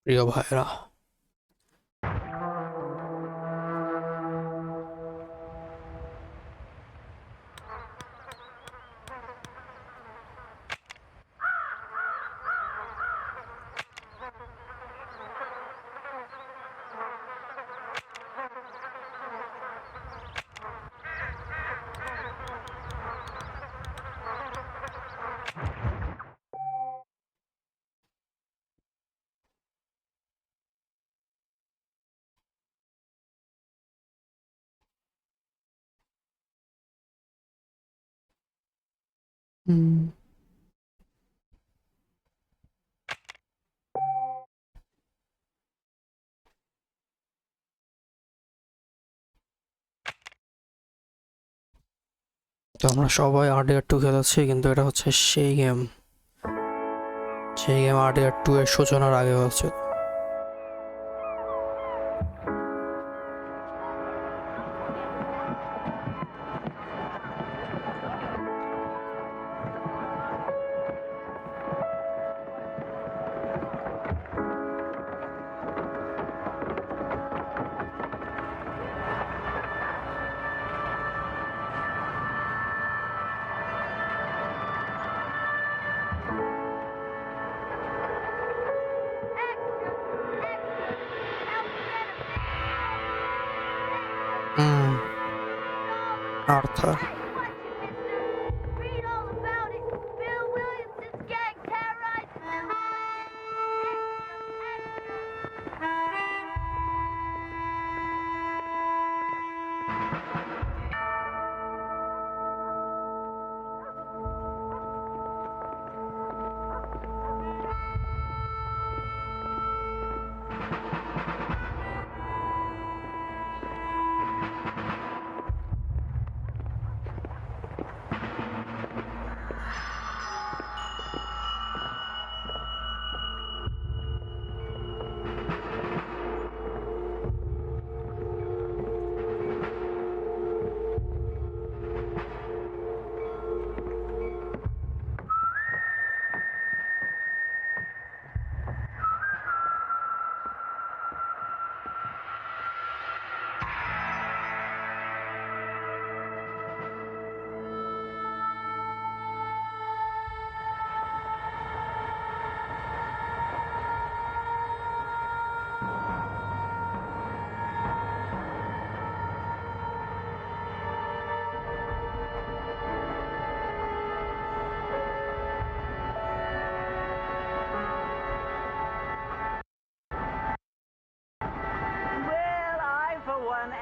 প্রিয় ভাইরা, তো আমরা সবাই RDR2 খেলেছি, কিন্তু এটা হচ্ছে সেই গেম RDR2 এর সূচনার আগে হচ্ছে। Arthur.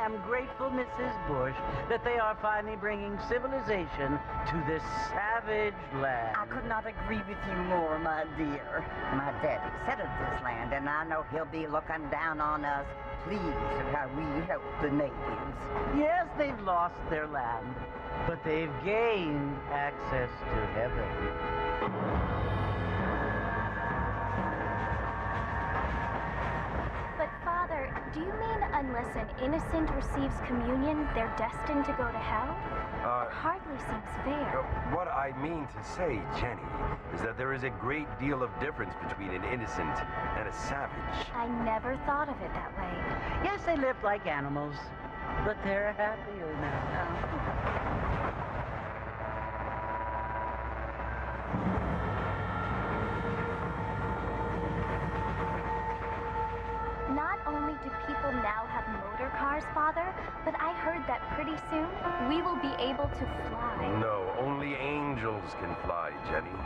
I'm grateful, Mrs. Bush, that they are finally bringing civilization to this savage land. I could not agree with you more, my dear. My daddy settled this land, and I know he'll be looking down on us, pleased at how we help the natives. Yes, they've lost their land, but they've gained access to heaven. Do you mean unless an innocent receives communion, they're destined to go to hell? It hardly seems fair. What I mean to say, Jenny, is that there is a great deal of difference between an innocent and a savage. I never thought of it that way. Yes, they lived like animals, but they're happier now. Not only do people now have motor cars, Father, but I heard that pretty soon we will be able to fly. No, only angels can fly, Jenny.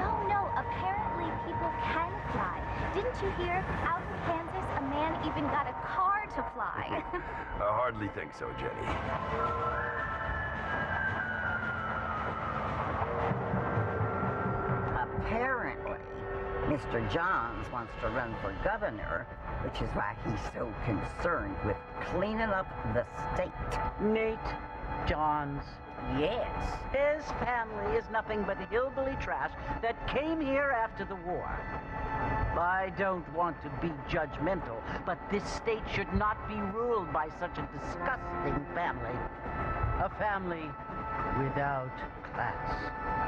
No, apparently people can fly. Didn't you hear? Out in Kansas, a man even got a car to fly. I hardly think so, Jenny. Apparently, Mr. Johns wants to run for governor, which is why he's so concerned with cleaning up the state. Nate Johns, yes. His family is nothing but hillbilly trash that came here after the war. I don't want to be judgmental, but this state should not be ruled by such a disgusting family. A family without class.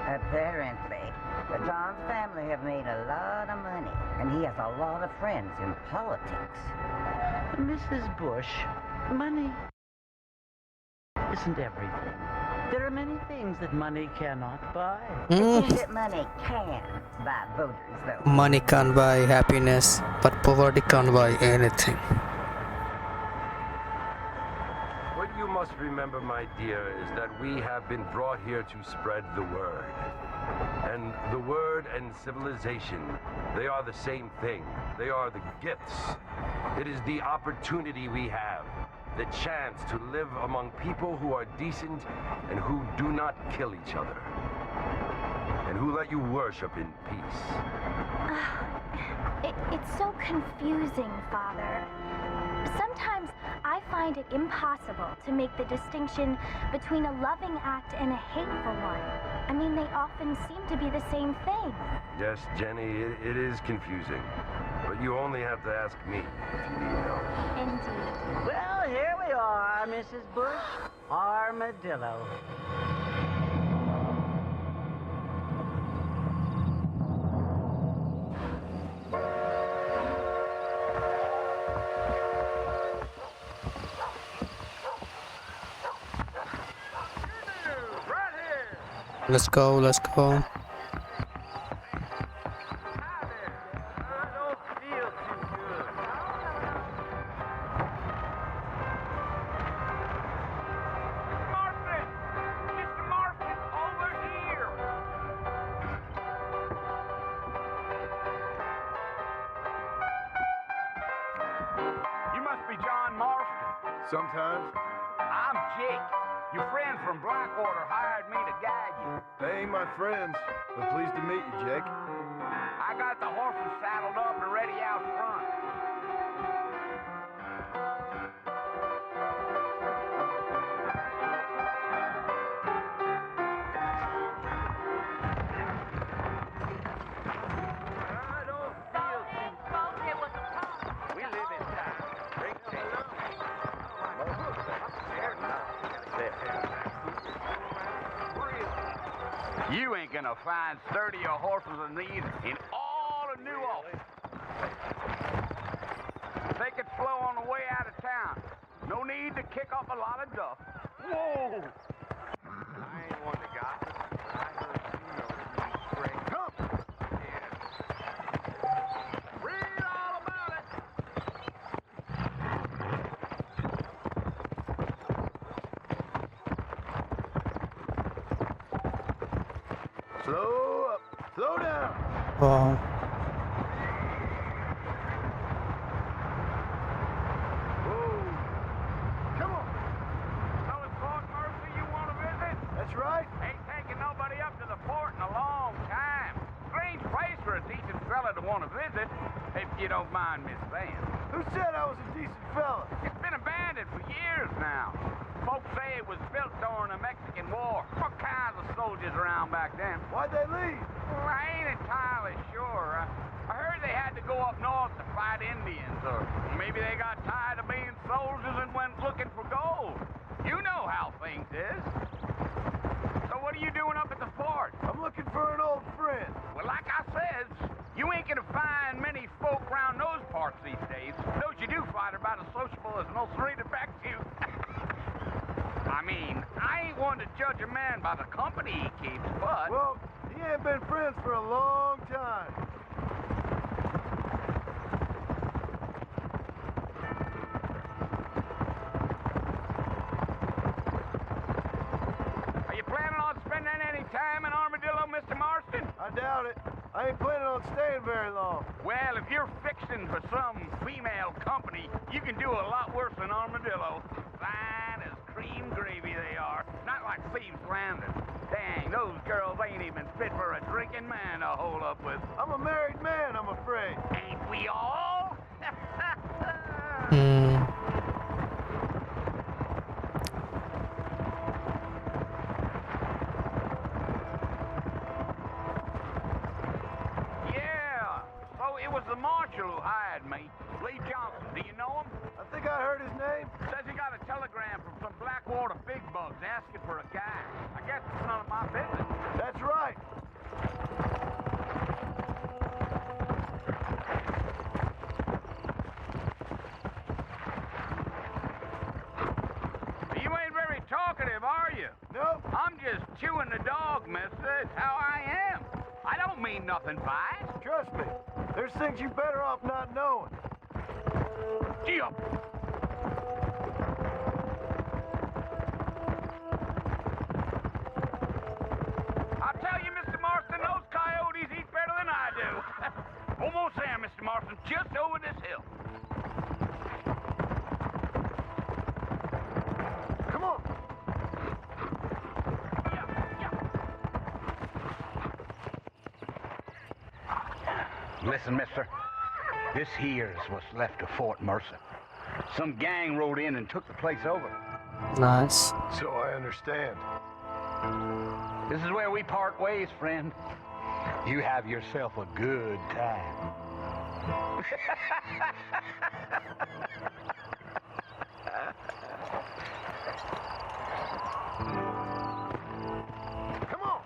Apparently. The John's family have made a lot of money, and he has a lot of friends in politics. Mrs. Bush, money isn't everything. There are many things that money cannot buy. It seems that money can buy voters, though. Money can't buy happiness, but poverty can't buy anything. What you must remember, my dear, is that we have been brought here to spread the word. And the word and civilization, they are the same thing. They are the gifts. It is the opportunity we have, the chance to live among people who are decent and who do not kill each other, and who let you worship in peace. It's so confusing, Father. Sometimes I find it impossible to make the distinction between a loving act and a hateful one. I mean, they often seem to be the same thing. Yes, Jenny, it is confusing. But you only have to ask me if you need help. Indeed. Well, here we are, Mrs. Bush. Armadillo. Let's go, let's go. You must be John Marston. Sometimes. I'm Jake. Your friends from Blackwater hired me to guide you. They ain't my friends, but pleased to meet you, Jake. I got the horses saddled up and ready out front. I don't feel too. We live in town. Drink You ain't gonna find sturdier horses than these in all of New Orleans. Take it slow on the way out of town. No need to kick up a lot of dust. Whoa! I ain't one to gossip. I heard you know you straight. Come! Yeah. Read all about it. Slow up. Slow down. Wow. Whoa. Come on. So it's Fort Mercy you want to visit? That's right. Ain't taking nobody up to the port in a long time. Strange place for a decent fella to want to visit, if you don't mind me saying. Who said I was a decent fella? It's been abandoned for years now. Folks say it was built during the Mexican War. What kinds of soldiers around back then? Why'd they leave? Well, I ain't entirely sure. I heard they had to go up north to fight Indians, or maybe they got tired of being soldiers and went looking for gold. You know how things is. So what are you doing up at the fort? I'm looking for an old friend. Well, like I said, you ain't gonna find many folk around those parts these days. Those you do find are about as sociable as an old Serena back to you. I mean, I ain't one to judge a man by the company he keeps, but... Well, he ain't been friends for a long time. Are you planning on spending any time in Armadillo, Mr. Marston? I doubt it. I ain't planning on staying very long. Well, if you're fixing for some female company, you can do a lot worse than Armadillo. Fine as cream gravy they are. Not like Thieves Landing. Dang, those girls ain't even fit for a drinking man to hole up with. I'm a married man, I'm afraid. Ain't we all? Hmm. Yeah. So it was the marshal who hired me. Lee Johnson. Do you know him? I think I heard his name. Says he got a telegram from some Blackwater big bugs asking for a guy. I guess it's none of my business. That's right. You ain't very talkative, are you? Nope. I'm just chewing the dog, mister. It's how I am. I don't mean nothing by it. Trust me. There's things you're better off not knowing. Gee up. I'll tell you, Mr. Marston, those coyotes eat better than I do. Almost there, Mr. Marston, just over this hill. Come on. Listen, mister. This here's what's left of Fort Mercer. Some gang rode in and took the place over. Nice. So I understand. This is where we part ways, friend. You have yourself a good time. Come on.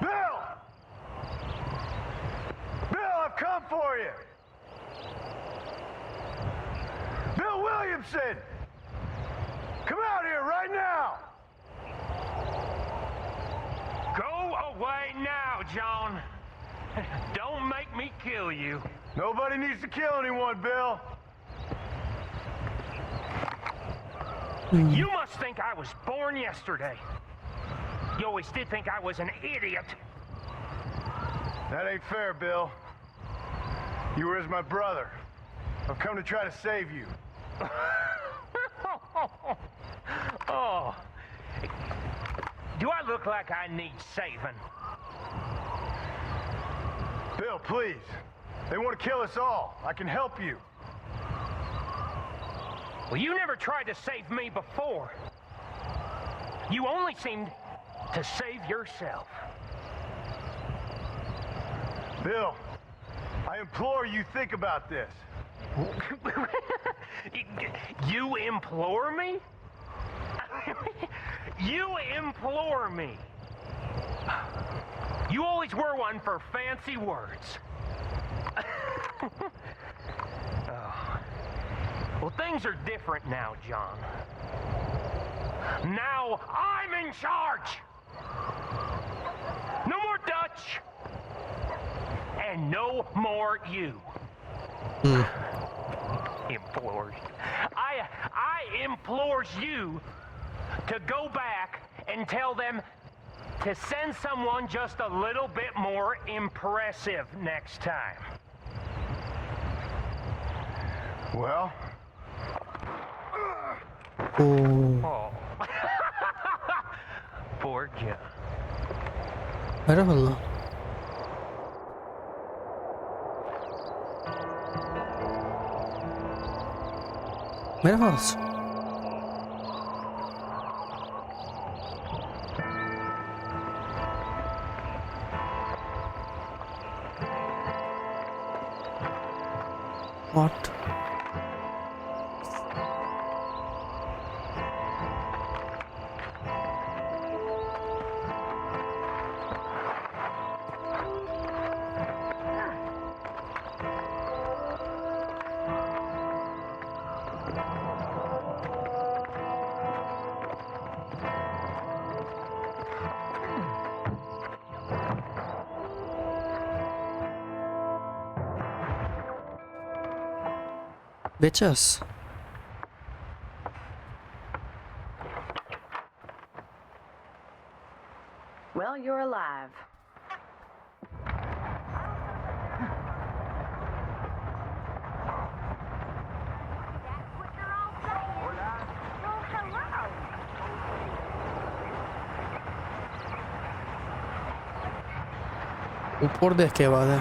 Bill! Bill, I've come for you! Bill Williamson! Come out here right now! Go away now, John. Don't make me kill you. Nobody needs to kill anyone, Bill. You must think I was born yesterday. You always did think I was an idiot. That ain't fair, Bill. You were as my brother. I've come to try to save you. Oh. Do I look like I need saving? Bill, please. They want to kill us all. I can help you. Well, you never tried to save me before. You only seemed to save yourself. Bill, I implore you think about this. You implore me? You implore me. You always were one for fancy words. Oh. Well, things are different now, John. Now I'm in charge. No more Dutch. And no more you. Implores. I implores you to go back and tell them to send someone just a little bit more impressive next time. Well, Oh. Poor John. Merhaba. Merhaba. What? Bitches. Well, you're alive. That's what you're all saying. Well, hello. ऊपर देख के बाद है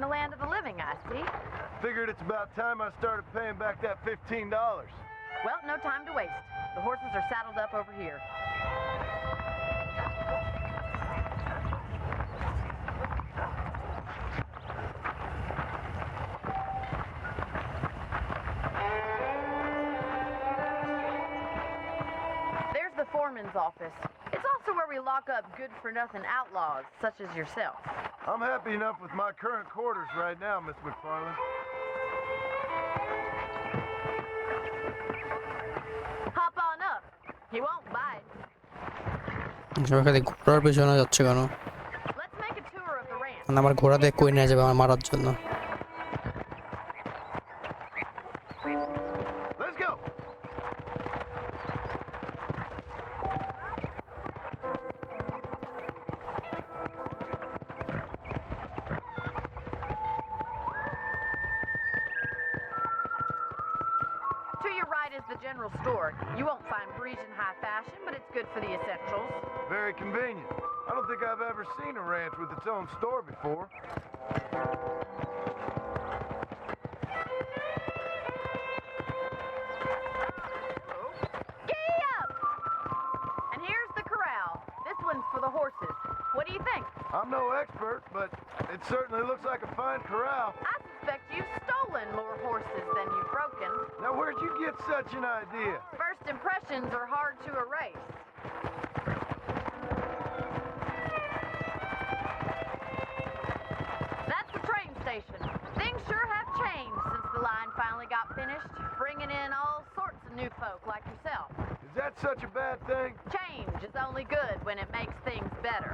the land of the living, I see. Figured it's about time I started paying back that $15. Well, no time to waste. The horses are saddled up over here. There's the foreman's office. It's also where we lock up good-for-nothing outlaws, such as yourself. I'm happy enough with my current quarters right now, Miss McFarland. Hop on up. He won't bite. সবাই ঘোড়ার পেছনে যাচ্ছে কেন? Let's make a tour of the ranch. মানে আমার ঘোড়া দিয়ে কই নিয়ে যাবে আমার মারার জন্য। Let's go. To your right is the general store. You won't find Parisian high fashion, but it's good for the essentials. Very convenient. I don't think I've ever seen a ranch with its own store before. Giddy up! And here's the corral. This one's for the horses. What do you think? I'm no expert, but it certainly looks like a fine corral. I suspect you've stolen more horses than you've broken. Now, where'd you get such an idea? First impressions are hard to erase. That's the train station. Things sure have changed since the line finally got finished, bringing in all sorts of new folk like yourself. Is that such a bad thing? Change is only good when it makes things better.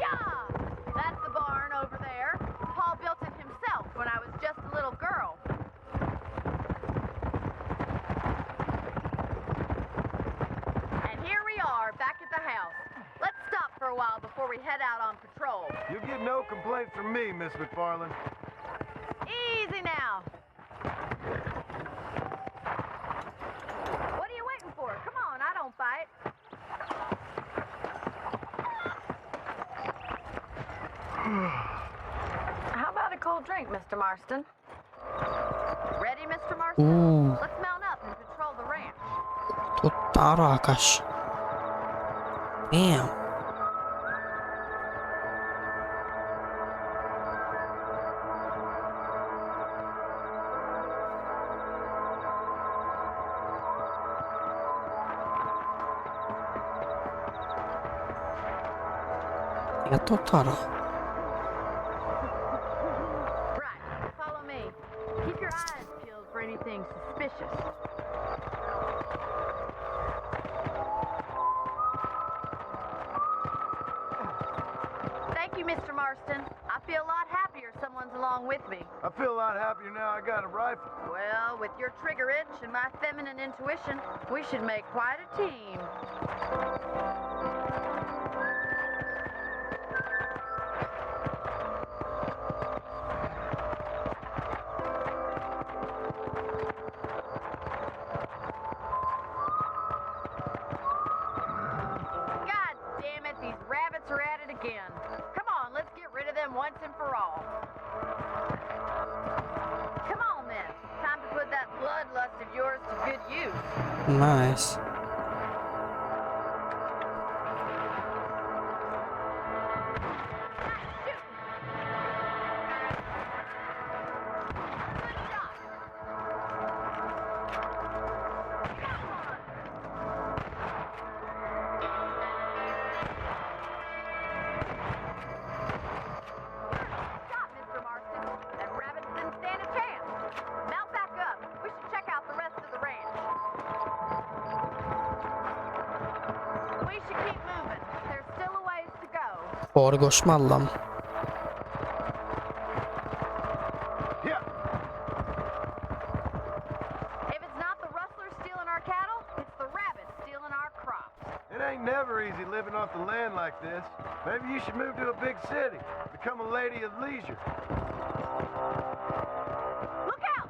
Yeah! That's the barn over there. Paul built it himself when I was just a little girl. And here we are, back at the house. Let's stop for a while before we head out on patrol. You'll get no complaint from me, Miss McFarland. Easy now. What are you waiting for? Come on, I don't fight. How about a cold drink, Mr. Marston? Ready, Mr. Marston? Ooh. Let's mount up and patrol the ranch. তো তারও আকাশ। Damn. এত তারা। Right, follow me. Keep your eyes peeled for anything suspicious. Thank you, Mr. Marston. I feel a lot happier someone's along with me. I feel a lot happier now I got a rifle. Well, with your trigger itch and my feminine intuition, we should make quite a team. God damn it, these rabbits are at it again. Come on, let's get rid of them once and for all. Come on then, time to put that bloodlust of yours to good use. Nice. Stop, Mr. Marston. That rabbit didn't stand a chance. Mount back up. We should check out the rest of the ranch. We should keep moving. There's still a ways to go. পরগোশ মারলাম। Yeah. If it's not the rustlers stealing our cattle, it's the rabbits stealing our crops. It ain't never easy living off the land like this. Maybe you should move to a big city. Become a lady of leisure. Look out!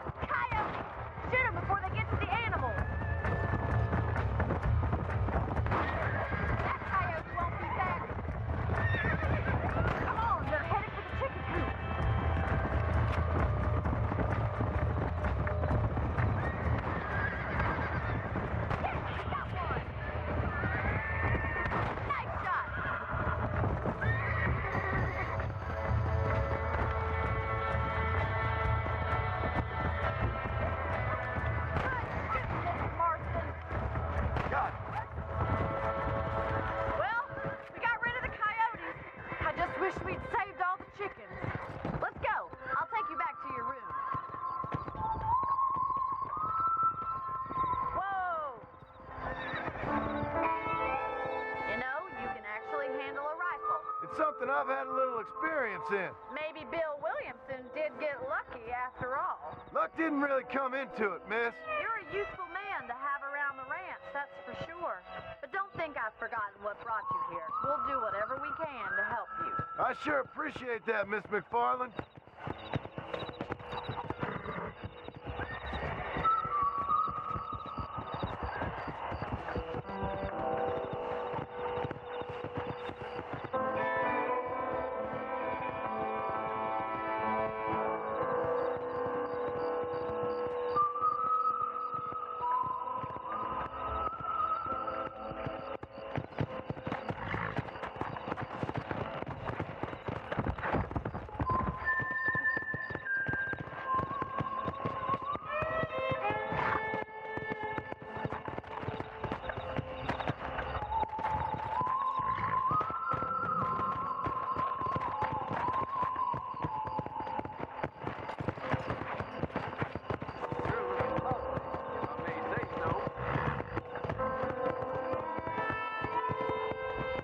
something I've had a little experience in. Maybe Bill Williamson did get lucky after all. Luck didn't really come into it, miss. You're a useful man to have around the ranch, that's for sure. But don't think I've forgotten what brought you here. We'll do whatever we can to help you. I sure appreciate that, Miss McFarland.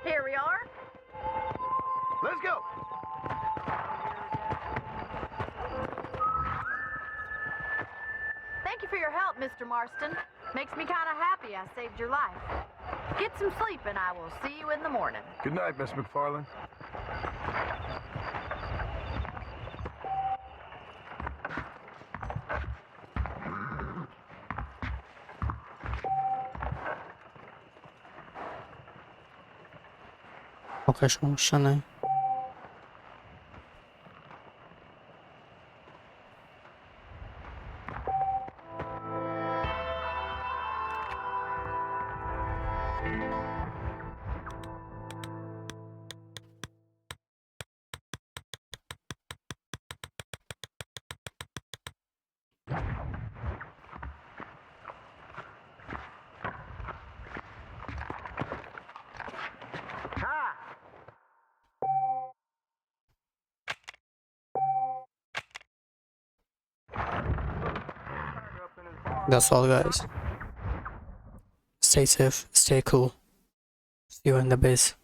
Here we are. Let's go. Thank you for your help, Mr. Marston. Makes me kind of happy I saved your life. Get some sleep and I will see you in the morning. Good night, Miss McFarland. ওকে, সমস্যা নাই। That's all, guys. Stay safe, stay cool. See you in the base.